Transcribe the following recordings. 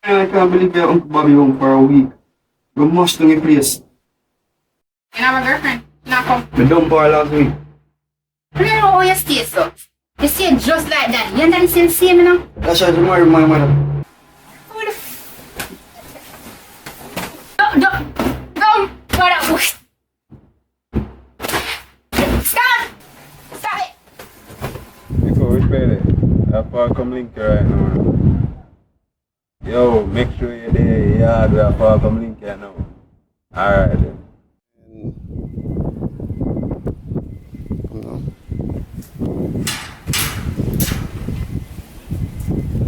I can't believe your Uncle Bobby home for a week. We must do a place. You have a girlfriend? Not come. We dumped her last week. I don't know how you stay so. You stay just like that. You understand the same, you know? That's why she married my mother. Who the don't, brother. Stop! Stop it! Before we pay it, that far come link you right now. Yo, make sure you're there, yeah, that far come link you now. Alright then.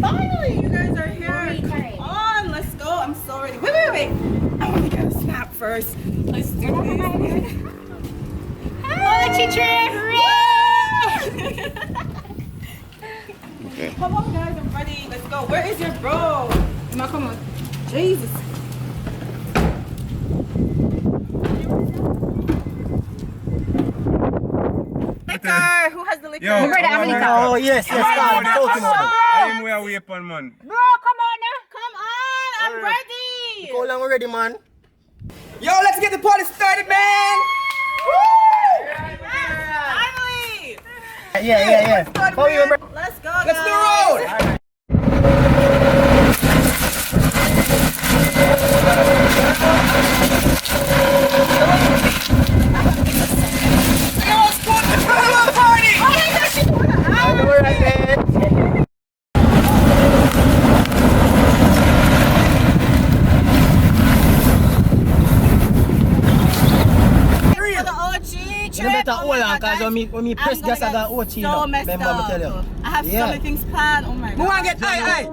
Finally, you guys are here. Come on, let's go. I'm so ready. Wait. I want to get a snap first. Let's do this. Hi, teacher! Okay. Come on, guys. I'm ready. Let's go. Where is your bro? Come on. Jesus. Liquor. Who has the liquor? Yo, Oh, yes, I am where we upon man. Bro, come on now. Come on. I'm ready. How long already, man? Yo, let's get the party started, man. Finally. Yeah. How you, bro? Let's go, guys. Let's do road. You better hold on, because when me press gas, I got Ocho. So messed Remember up. me tell you. I have so many things planned. Oh my god. Who want to get aye?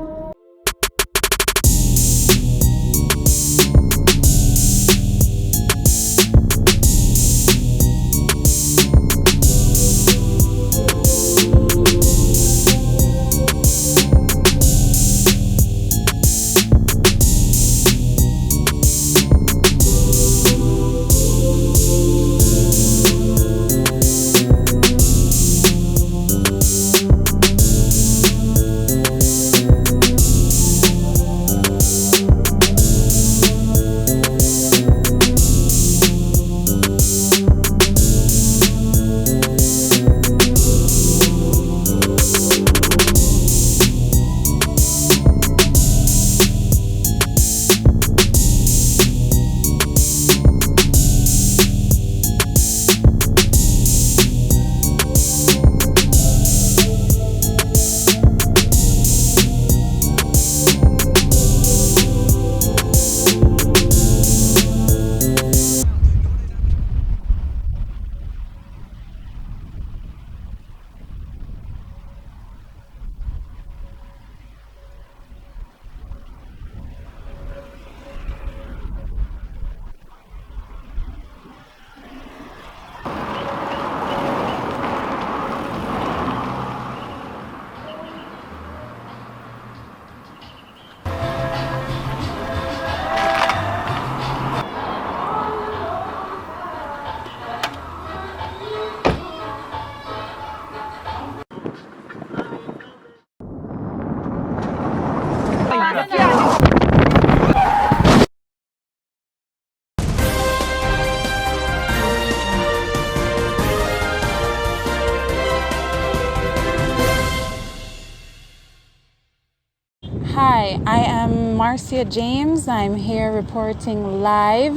Hi, I am Marcia James. I'm here reporting live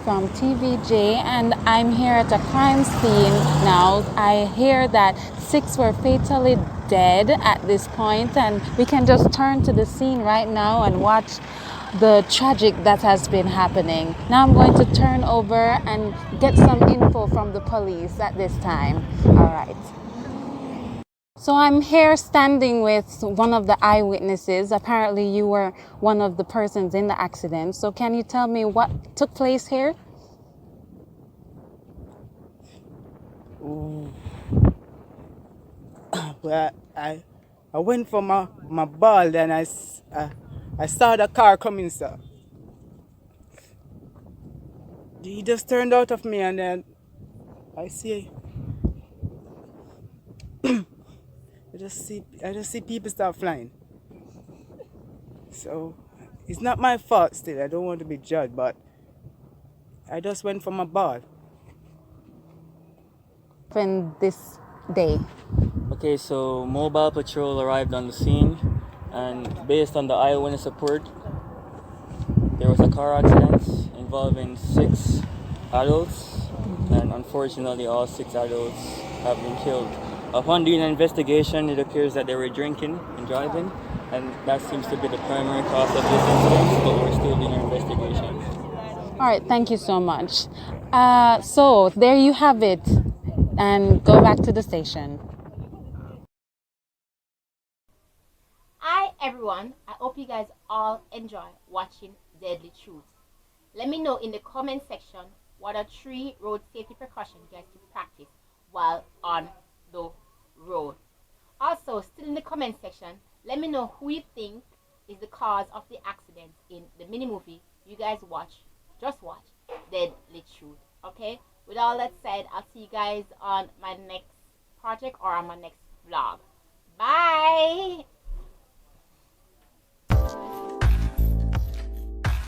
from TVJ, and I'm here at a crime scene now. I hear that 6 were fatally dead at this point, and we can just turn to the scene right now and watch the tragic that has been happening. Now I'm going to turn over and get some info from the police at this time. All right. So I'm here standing with one of the eyewitnesses. Apparently you were one of the persons in the accident. So can you tell me what took place here? Well, I went for my ball, and I saw the car coming, sir. He just turned out of me, and then I just see people start flying. So It's not my fault still. I don't want to be judged, but I just went for my ball. In this day. Okay, so mobile patrol arrived on the scene, and based on the Eyewitness report, there was a car accident involving 6 adults, and unfortunately, all 6 adults have been killed. Upon doing an investigation, it appears that they were drinking and driving, and that seems to be the primary cause of this incident, but we're still doing our investigation. All right, thank you so much. So there you have it, and go back to the station. Hi everyone, I hope you guys all enjoy watching Deadly Truth. Let me know in the comment section what are 3 road safety precautions you guys to practice while on the road. Also, still in the comment section, let me know who you think is the cause of the accident in the mini movie you guys just watch Deadly Truth. Okay, with all that said, I'll see you guys on my next project or on my next vlog. Bye.